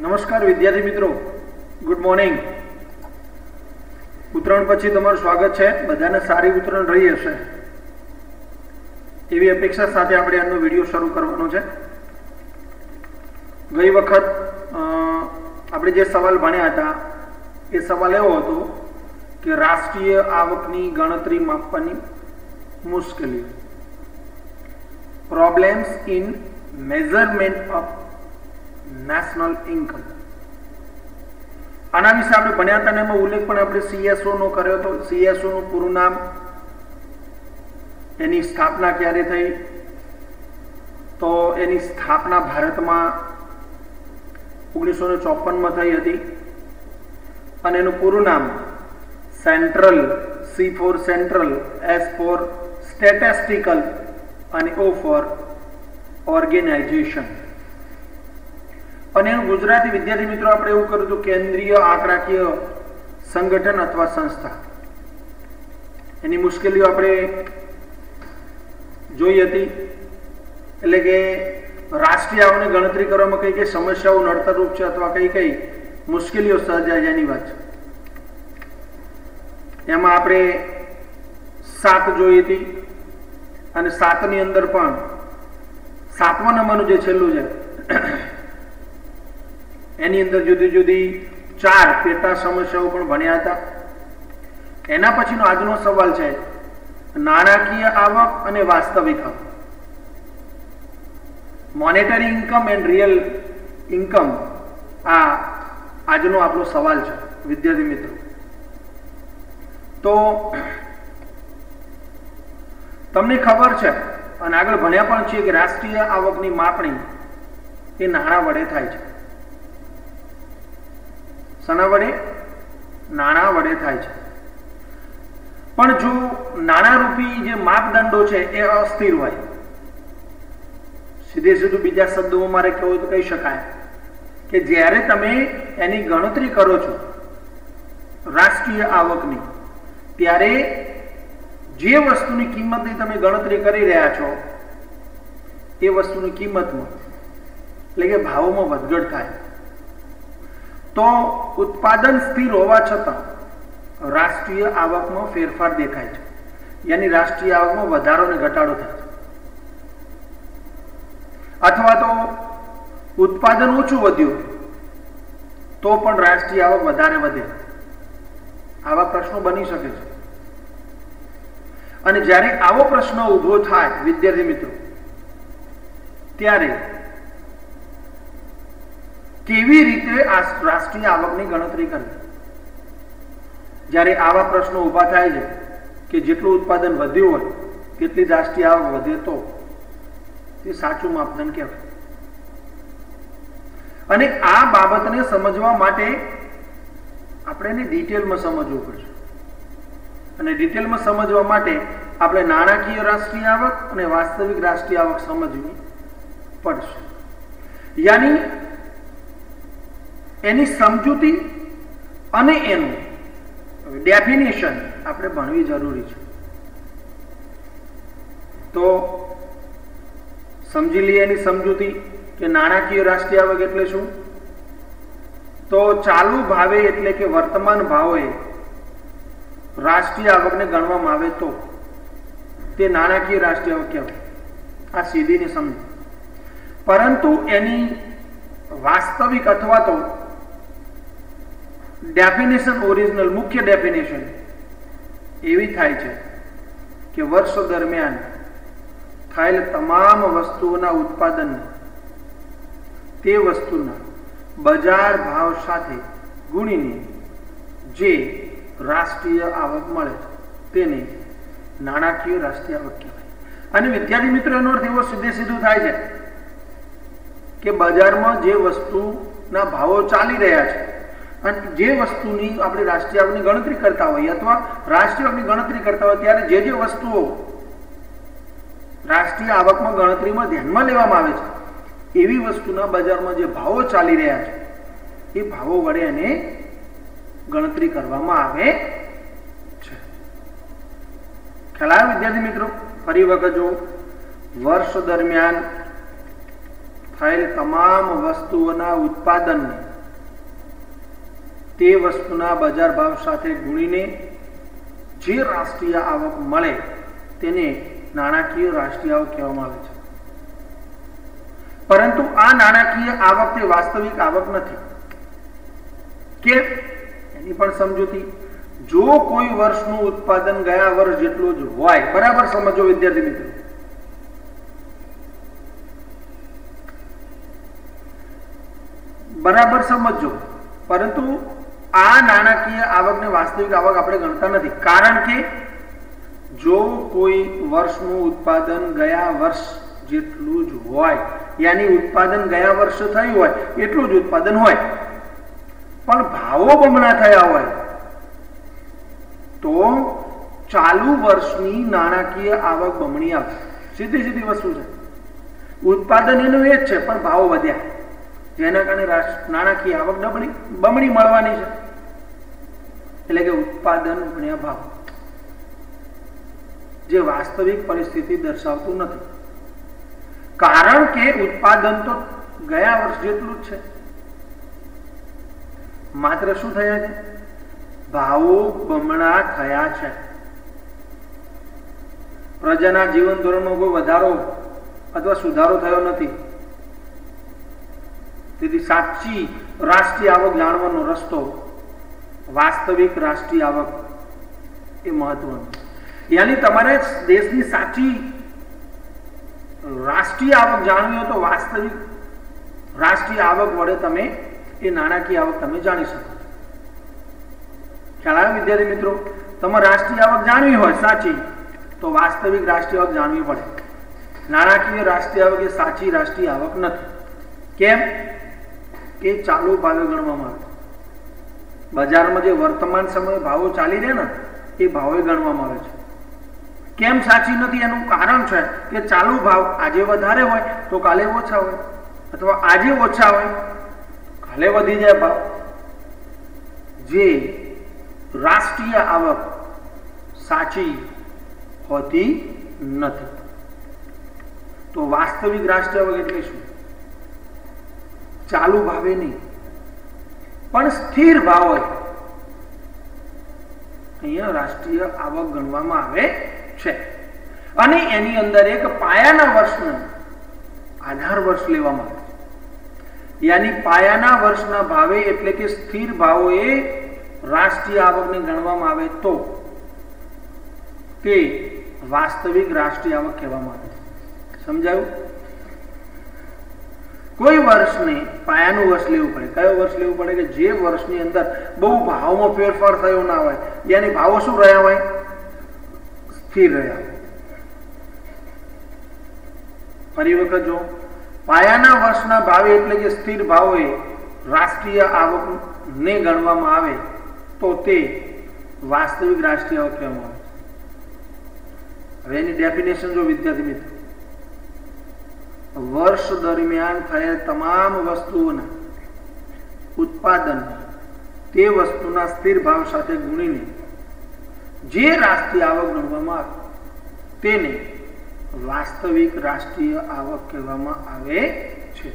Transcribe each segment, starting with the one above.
નમસ્કાર વિદ્યાર્થી મિત્રો, ગુડ મોર્નિંગ. ઉતરાણ પછી તમારું સ્વાગત છે. બધાને સારી ઉતરાણ રહી હશે એવી અપેક્ષા સાથે આપણે આજનો વિડીયો શરૂ કરવાનો છે. ગઈ વખત આપણે જે સવાલ ભણ્યા હતા એ સવાલ એવો હતો કે રાષ્ટ્રીય આવકની ગણતરી માપવાની મુશ્કેલીઓ, problems in measurement of national income. આના વિશે આપણે ભણ્યા હતા ને એમાં ઉલ્લેખ પણ આપણે CSO નો કર્યો હતો. CSO નું પૂરું નામ, એની સ્થાપના ક્યારે થઈ, તો એની સ્થાપના ભારતમાં 1954માં થઈ હતી અને એનું પૂરું નામ central, C for central, S for statistical અને O ફોર ઓર્ગેનાઇઝેશન. અને એનું ગુજરાતી વિદ્યાર્થી મિત્રો આપણે એવું કર્યું હતું કેન્દ્રીય આંકડાકીય સંગઠન અથવા સંસ્થા. એની મુશ્કેલીઓ આપણે જોઈ હતી. એટલે કે રાષ્ટ્રીય આવકની ગણતરી કરવામાં કઈ કઈ સમસ્યાઓ નડતરરૂપ છે અથવા કઈ કઈ મુશ્કેલીઓ સર્જાય એની વાત છે. એમાં આપણે 7 જોઈ હતી અને 7 ની અંદર પણ 7મા નંબરનું જે છેલ્લું છે એની અંદર જુદી જુદી 4 પેટા સમસ્યાઓ પણ ભણ્યા હતા. એના પછીનો આજનો સવાલ છે નાણાકીય આવક અને વાસ્તવિક આવક. Monetary income and real income આ આજનો આપણો સવાલ છે વિદ્યાર્થી મિત્રો. તો તમને ખબર છે અને આગળ ભણ્યા પણ છે કે રાષ્ટ્રીય આવકની માપણી એ નાણાં વડે થાય છે. શેના વડે? નાણાં વડે થાય છે. પણ જો નાણારૂપી જે માપદંડો છે એ અસ્થિર હોય, સીધું બીજા શબ્દોમાં મારે કહેવું તો કહી શકાય કે જ્યારે તમે એની ગણતરી કરો છો રાષ્ટ્રીય આવકની, ત્યારે જે વસ્તુની કિંમતની તમે ગણતરી કરી રહ્યા છો એ વસ્તુની કિંમતમાં એટલે કે ભાવોમાં વધઘટ થાય તો ઉત્પાદન સ્થિર હોવા છતાં રાષ્ટ્રીય આવકમાં ફેરફાર દેખાય છે. યાની રાષ્ટ્રીય આવકમાં વધારો અને ઘટાડો થાય છે. અથવા તો ઉત્પાદન ઓછું વધ્યું તો પણ રાષ્ટ્રીય આવક વધારે વધે. આવા પ્રશ્નો બની શકે છે. અને જ્યારે આવો પ્રશ્ન ઉભો થાય વિદ્યાર્થી મિત્રો, ત્યારે કેવી રીતે આ રાષ્ટ્રીય આવકની ગણતરી કરવી? જ્યારે આવા પ્રશ્નો ઉભા થાય છે કે જેટલું ઉત્પાદન વધ્યું હોય તેટલી રાષ્ટ્રીય આવક વધે તો તે સાચું માપદંડ કહેવાય. અને આ બાબતને સમજવા માટે આપણે એને ડિટેલમાં સમજવું પડશે. અને ડિટેલમાં સમજવા માટે આપણે નાણાકીય રાષ્ટ્રીય આવક અને વાસ્તવિક રાષ્ટ્રીય આવક સમજવી પડશે. યાની એની સમજૂતી અને એનું ડેફિનેશન આપણે ભણવી જરૂરી છે. તો સમજી લઈએ એની સમજૂતી કે નાણાકીય રાષ્ટ્રીય આવક એટલે શું. તો ચાલુ ભાવે એટલે કે વર્તમાન ભાવે રાષ્ટ્રીય આવકને ગણવામાં આવે તો તે નાણાકીય રાષ્ટ્રીય આવક કહેવાય. આ સીધીને સમજ. પરંતુ એની વાસ્તવિક અથવા તો ડેફિનેશન ઓરિજિનલ મુખ્ય ડેફિનેશન એવી થાય છે કે વર્ષ દરમિયાન થયેલ તમામ વસ્તુઓના ઉત્પાદનને તે વસ્તુના બજાર ભાવ સાથે ગુણીને જે રાષ્ટ્રીય આવક મળે તેને નાણાકીય રાષ્ટ્રીય આવક કહેવાય. અને વિદ્યાર્થી મિત્રો એનો અર્થ એવો સીધું થાય છે કે બજારમાં જે વસ્તુના ભાવો ચાલી રહ્યા છે અને જે વસ્તુની આપણે રાષ્ટ્રીય આવકની ગણતરી કરતા હોઈએ અથવા રાષ્ટ્રીય આવકની ગણતરી કરતા હોય ત્યારે જે વસ્તુઓ રાષ્ટ્રીય આવકમાં ગણતરીમાં ધ્યાનમાં લેવામાં આવે છે એવી વસ્તુના બજારમાં જે ભાવો ચાલી રહ્યા છે એ ભાવો વડે એને ગણતરી કરવામાં આવે છે. ખ્યાલ આવ્યો વિદ્યાર્થી મિત્રો? ફરી વખત જો વર્ષ દરમિયાન થયેલ તમામ વસ્તુઓના ઉત્પાદનને તે વસ્તુના બજાર ભાવ સાથે ગુણીને જે રાષ્ટ્રીય આવક મળે તેને નાણાકીય રાષ્ટ્રીય આવક કહેવામાં આવે છે. પરંતુ આ નાણાકીય આવક તે વાસ્તવિક આવક નથી. કે એની પણ સમજૂતી, જો કોઈ વર્ષનું ઉત્પાદન ગયા વર્ષ જેટલું જ હોય, બરાબર સમજો વિદ્યાર્થી મિત્રો, બરાબર સમજો, પરંતુ આ નાણાકીય આવકને વાસ્તવિક આવક આપણે ગણતા નથી. કારણ કે જો કોઈ વર્ષનું ઉત્પાદન ગયા વર્ષ જેટલું જ હોય, યાની ઉત્પાદન ગયા વર્ષે થયું હોય એટલું જ ઉત્પાદન હોય, પણ ભાવો બમણા થયા હોય, તો ચાલુ વર્ષની નાણાકીય આવક બમણી આવે. સીધી સીધી વસ્તુ છે. ઉત્પાદન એનું એ જ છે, પણ ભાવો વધ્યા, જેના કારણે નાણાકીય આવક બમણી મળવાની છે. એટલે કે ઉત્પાદન ગુણ્યા ભાવ, જે વાસ્તવિક પરિસ્થિતિ દર્શાવતું નથી. કારણ કે ઉત્પાદન તો ગયા વર્ષ જેટલું જ છે, માત્ર શું થયા છે? ભાવો બમણા થયા છે. પ્રજાના જીવન ધોરણમાં કોઈ વધારો અથવા સુધારો થયો નથી. તેથી સાચી રાષ્ટ્રીય આવક જાણવાનો રસ્તો વાસ્તવિક રાષ્ટ્રીય આવક એ મહત્વનું. યાની તમારે દેશની સાચી રાષ્ટ્રીય આવક જાણવી હોય તો વાસ્તવિક રાષ્ટ્રીય આવક વડે તમે એ નાણાકીય આવક તમે જાણી શકો. ખ્યાલ આવે વિદ્યાર્થી મિત્રો? તમારે રાષ્ટ્રીય આવક જાણવી હોય સાચી, તો વાસ્તવિક રાષ્ટ્રીય આવક જાણવી પડે. નાણાકીય રાષ્ટ્રીય આવક એ સાચી રાષ્ટ્રીય આવક નથી. કેમ કે ચાલુ ભાવે ગણવામાં આવે. બજારમાં જે વર્તમાન સમયે ભાવો ચાલી રહે ને એ ભાવે ગણવામાં આવે છે. કેમ સાચી નથી? એનું કારણ છે કે ચાલુ ભાવ આજે વધારે હોય તો કાલે ઓછા હોય, અથવા આજે ઓછા હોય કાલે વધી જાય ભાવ. જે રાષ્ટ્રીય આવક સાચી હોતી નથી. તો વાસ્તવિક રાષ્ટ્રીય આવક એટલે શું? ચાલુ ભાવે નહીં, પણ સ્થિર ભાવ હોય, અહીંયા રાષ્ટ્રીય આવક ગણવામાં આવે છે. અને એની અંદર એક પાયાના વર્ષનું આધાર વર્ષ લેવામાં આવે છે. યાની પાયાના વર્ષના ભાવે એટલે કે સ્થિર ભાવોએ રાષ્ટ્રીય આવકને ગણવામાં આવે તો તે વાસ્તવિક રાષ્ટ્રીય આવક કહેવામાં આવે છે. સમજાયું? કોઈ વર્ષને પાયાનું વર્ષ લેવું પડે. કયો વર્ષ લેવું પડે? કે જે વર્ષની અંદર બહુ ભાવમાં ફેરફાર થયો ના હોય, યાની ભાવો શું રહ્યા હોય? સ્થિર રહ્યા. ફરી વખત જો, પાયાના વર્ષના ભાવે એટલે કે સ્થિર ભાવોએ રાષ્ટ્રીય આવકને ગણવામાં આવે તો તે વાસ્તવિક રાષ્ટ્રીય આવક કહેવામાં આવે. હવે એની ડેફિનેશન જો વિદ્યાર્થી મિત્રો, વર્ષ દરમિયાન થયેલ તમામ વસ્તુઓના ઉત્પાદન તે વસ્તુના સ્થિર ભાવ સાથે ગુણીને જે રાષ્ટ્રીય આવક ગણવામાં આવે તેને વાસ્તવિક રાષ્ટ્રીય આવક કહેવામાં આવે છે.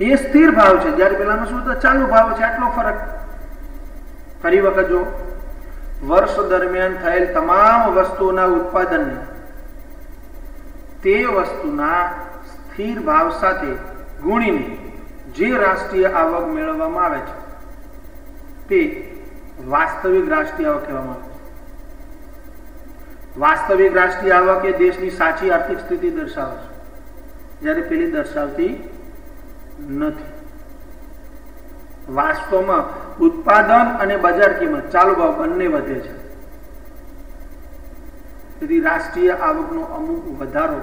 એ સ્થિર ભાવ છે, જ્યારે પેલામાં શું હતું? ચાલુ ભાવ છે. આટલો ફરક. ફરી વખત જો, વર્ષ દરમિયાન થયેલ તમામ વસ્તુઓના ઉત્પાદનને તે વસ્તુના સ્થિર ભાવ સાથે ગુણીને જે રાષ્ટ્રીય આવક મેળવવામાં આવે છે તે વાસ્તવિક રાષ્ટ્રીય આવક કહેવામાં આવે છે. વાસ્તવિક રાષ્ટ્રીય આવક એ દેશની સાચી આર્થિક સ્થિતિ દર્શાવે છે, જ્યારે પેલી દર્શાવતી નથી. વાસ્તવમાં ઉત્પાદન અને બજાર કિંમત ચાલુ ભાવ બંને વધે છે. તેથી રાષ્ટ્રીય આવકનો અમુક વધારો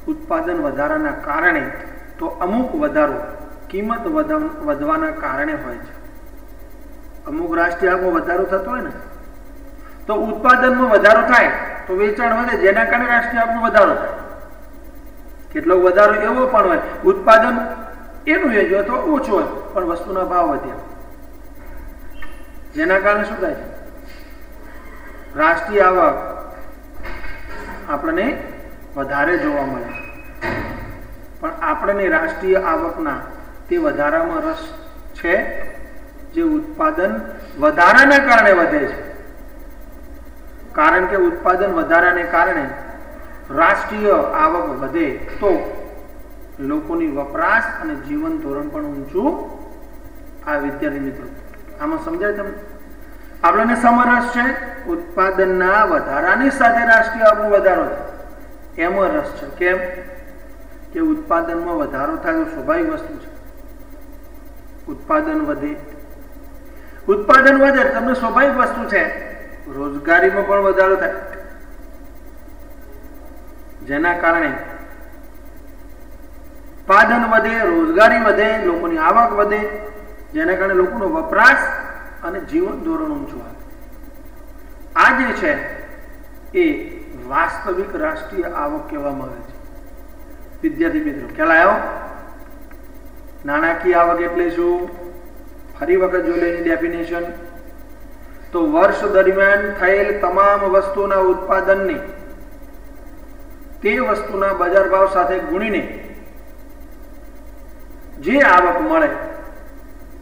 ઉત્પાદન વધારાના કારણે તો અમુક વધારો કિંમત વધવાના કારણે હોય છે. અમુક રાષ્ટ્રીય આવકમાં વધારો થતો હોય ને તો ઉત્પાદનમાં વધારો થાય તો વેચાણ વધે, જેના કારણે રાષ્ટ્રીય આવકનો વધારો થાય. કેટલો વધારો એવો પણ હોય, ઉત્પાદન એનું એ જ હોય તો ઓછું હોય પણ વસ્તુના ભાવ વધ્યા, જેના કારણે શું થાય છે? રાષ્ટ્રીય આવક આપણને વધારે જોવા મળે. પણ આપણને રાષ્ટ્રીય આવકના તે વધારામાં રસ છે જે ઉત્પાદન વધારાના કારણે વધે છે. કારણ કે ઉત્પાદન વધારાને કારણે રાષ્ટ્રીય આવક વધે તો લોકોની વપરાશ અને જીવન ધોરણ પણ ઊંચું આ વિદ્યાર્થી મિત્રો આમાં સમજાય તમને? આપણને સમરસ છે ઉત્પાદનના વધારાની સાથે રાષ્ટ્રીય આવકનો વધારો થાય એમાં રસ છે. કેમ કે ઉત્પાદનમાં વધારો થાય તો સ્વાભાવિક વસ્તુ છે. ઉત્પાદન વધે તમને સ્વાભાવિક વસ્તુ છે. રોજગારીમાં પણ વધારો થાય જેના કારણે ઉત્પાદન વધે, રોજગારી વધે, લોકોની આવક વધે, જેના કારણે લોકોનો વપરાશ અને જીવન ધોરણ ઊંચું આવે. આ જે છે એ વાસ્તવિક રાષ્ટ્રીય આવક કહેવામાં આવે છે. વિદ્યાર્થી મિત્રો ખ્યાલ આવ્યો? નાણાકીય આવક એટલે શું? ફરી વખત જોઈ લો એની ડેફિનેશન. તો વર્ષ દરમિયાન થયેલ તમામ વસ્તુના ઉત્પાદનને તે વસ્તુના બજાર ભાવ સાથે ગુણીને જે આવક મળે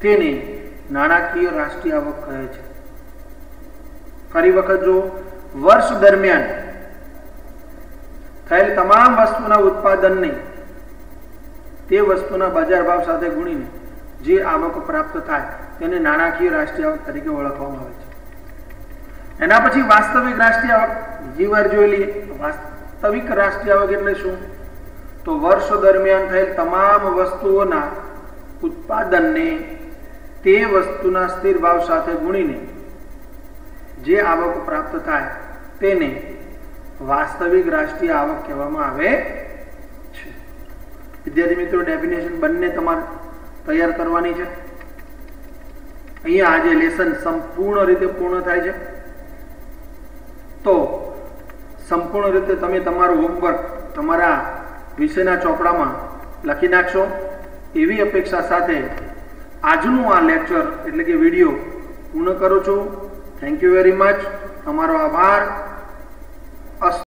તેને નાણાકીય રાષ્ટ્રીય આવક કહે છે. ફરી વખત જો વર્ષ દરમિયાન થયેલ તમામ વસ્તુના ઉત્પાદનને તે વસ્તુના બજાર ભાવ સાથે ગુણીને જે આવક પ્રાપ્ત થાય તેને નાણાકીય રાષ્ટ્રીય આવક તરીકે ઓળખવામાં આવે છે. એના પછી વાસ્તવિક રાષ્ટ્રીય આવક બીજી વાર જોઈ લઈએ. વાસ્તવિક રાષ્ટ્રીય આવક એટલે શું? તો વર્ષ દરમિયાન થયેલ તમામ વસ્તુઓના ઉત્પાદનને તે વસ્તુના સ્થિર ભાવ સાથે ગુણીને જે આવક પ્રાપ્ત થાય તેને વાસ્તવિક રાષ્ટ્રીય આવક કહેવામાં આવે છે. વિદ્યાર્થી મિત્રો ડેફિનેશન બંને તમારે તૈયાર કરવાની છે. અહીંયા આજે લેસન સંપૂર્ણ રીતે પૂર્ણ થાય છે. તો સંપૂર્ણ રીતે તમે તમારું હોમવર્ક તમારા વિષયના ચોપડામાં લખી નાખશો એવી અપેક્ષા સાથે આજનું આ લેક્ચર એટલે કે વિડીયો પૂર્ણ કરું છું. Thank you very much. તમારો આભાર.